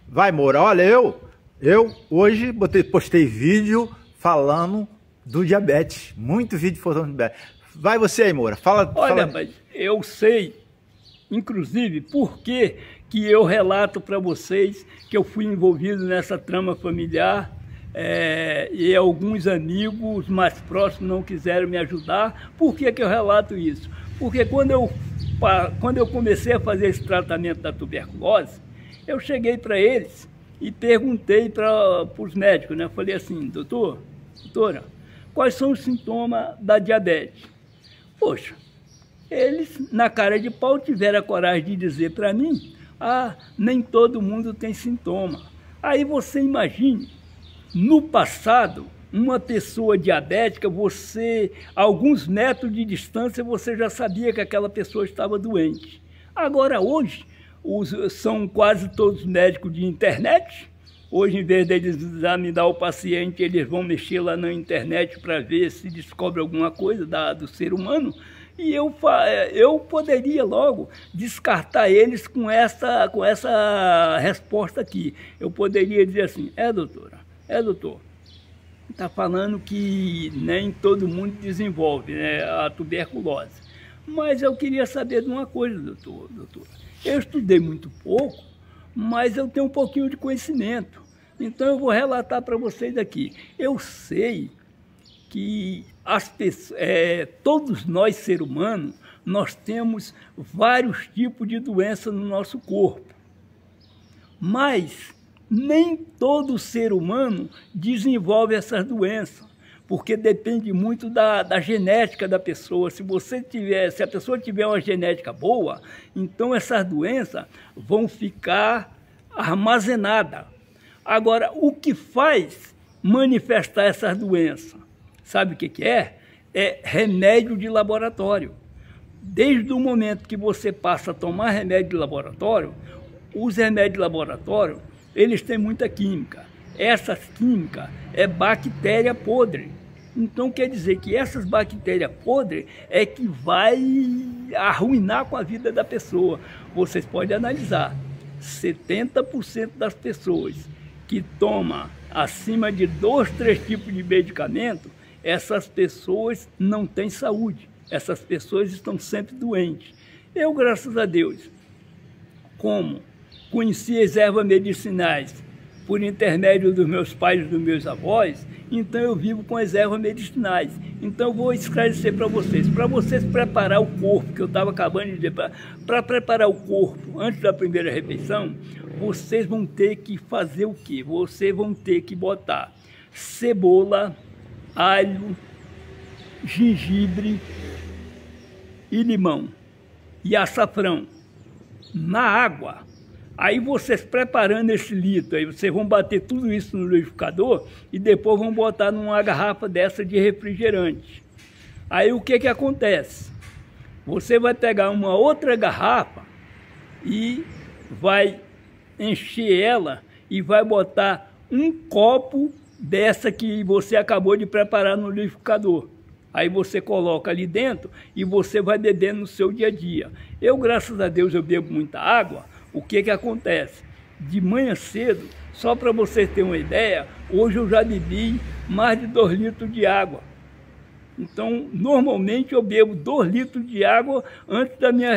Vai, Moura, olha, eu hoje postei vídeo falando do diabetes. Muito vídeo falando do diabetes. Vai você aí, Moura, fala. Olha, mas eu sei, inclusive, por que eu relato para vocês que eu fui envolvido nessa trama familiar e alguns amigos mais próximos não quiseram me ajudar. Por que eu relato isso? Porque quando eu comecei a fazer esse tratamento da tuberculose, eu cheguei para eles e perguntei para os médicos, né? Falei assim, doutora, quais são os sintomas da diabetes? Poxa, eles, na cara de pau, tiveram a coragem de dizer para mim, nem todo mundo tem sintoma. Aí você imagine, no passado, uma pessoa diabética, a alguns metros de distância, você já sabia que aquela pessoa estava doente. Agora, hoje, são quase todos médicos de internet. Hoje, em vez deles examinar o paciente, eles vão mexer lá na internet para ver se descobre alguma coisa do ser humano. E eu poderia logo descartar eles com essa resposta aqui. Eu poderia dizer assim, doutor, está falando que nem todo mundo desenvolve, né, a tuberculose. Mas eu queria saber de uma coisa, doutor. Eu estudei muito pouco, mas eu tenho um pouquinho de conhecimento. Então eu vou relatar para vocês aqui. Eu sei que todos nós, seres humanos, nós temos vários tipos de doença no nosso corpo. Mas nem todo ser humano desenvolve essas doenças, porque depende muito da genética da pessoa. Se a pessoa tiver uma genética boa, então essas doenças vão ficar armazenadas. Agora, o que faz manifestar essas doenças? Sabe o que é? É remédio de laboratório. Desde o momento que você passa a tomar remédio de laboratório, os remédios de laboratório, eles têm muita química. Essa química é bactéria podre. Então quer dizer que essas bactérias podres é que vai arruinar com a vida da pessoa. Vocês podem analisar, 70% das pessoas que tomam acima de 2, 3 tipos de medicamento, essas pessoas não têm saúde. Essas pessoas estão sempre doentes. Eu, graças a Deus, como conheci as ervas medicinais por intermédio dos meus pais e dos meus avós, então eu vivo com as ervas medicinais. Então eu vou esclarecer para vocês preparar o corpo, que eu estava acabando de dizer, para preparar o corpo antes da primeira refeição, vocês vão ter que fazer o quê? Vocês vão ter que botar cebola, alho, gengibre e limão e açafrão na água. Aí vocês preparando esse litro, aí vocês vão bater tudo isso no liquidificador e depois vão botar numa garrafa dessa de refrigerante. Aí o que acontece? Você vai pegar uma outra garrafa e vai encher ela e vai botar um copo dessa que você acabou de preparar no liquidificador. Aí você coloca ali dentro e você vai bebendo no seu dia a dia. Eu, graças a Deus, eu bebo muita água. O que acontece? De manhã cedo, só para vocês terem uma ideia, hoje eu já bebi mais de 2 litros de água. Então, normalmente eu bebo 2 litros de água antes da minha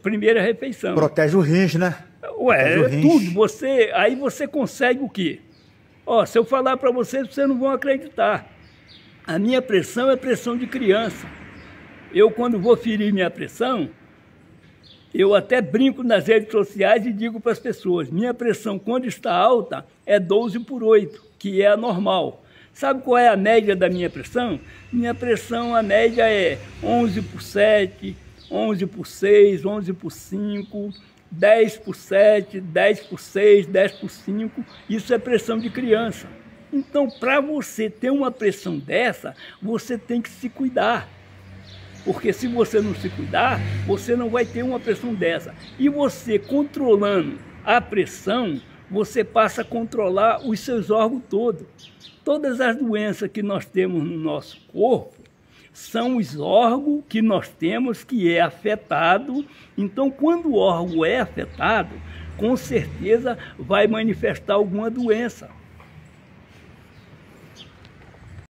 primeira refeição. Protege o rins, né? Ué, tudo. Aí você consegue o quê? Se eu falar para vocês não vão acreditar. A minha pressão é pressão de criança. Eu, quando vou ferir minha pressão, eu até brinco nas redes sociais e digo para as pessoas, minha pressão quando está alta é 12/8, que é a normal. Sabe qual é a média da minha pressão? Minha pressão, a média é 11/7, 11/6, 11/5, 10/7, 10/6, 10/5. Isso é pressão de criança. Então, para você ter uma pressão dessa, você tem que se cuidar. Porque se você não se cuidar, você não vai ter uma pressão dessa. E você controlando a pressão, você passa a controlar os seus órgãos todos. Todas as doenças que nós temos no nosso corpo são os órgãos que nós temos que é afetado. Então, quando o órgão é afetado, com certeza vai manifestar alguma doença.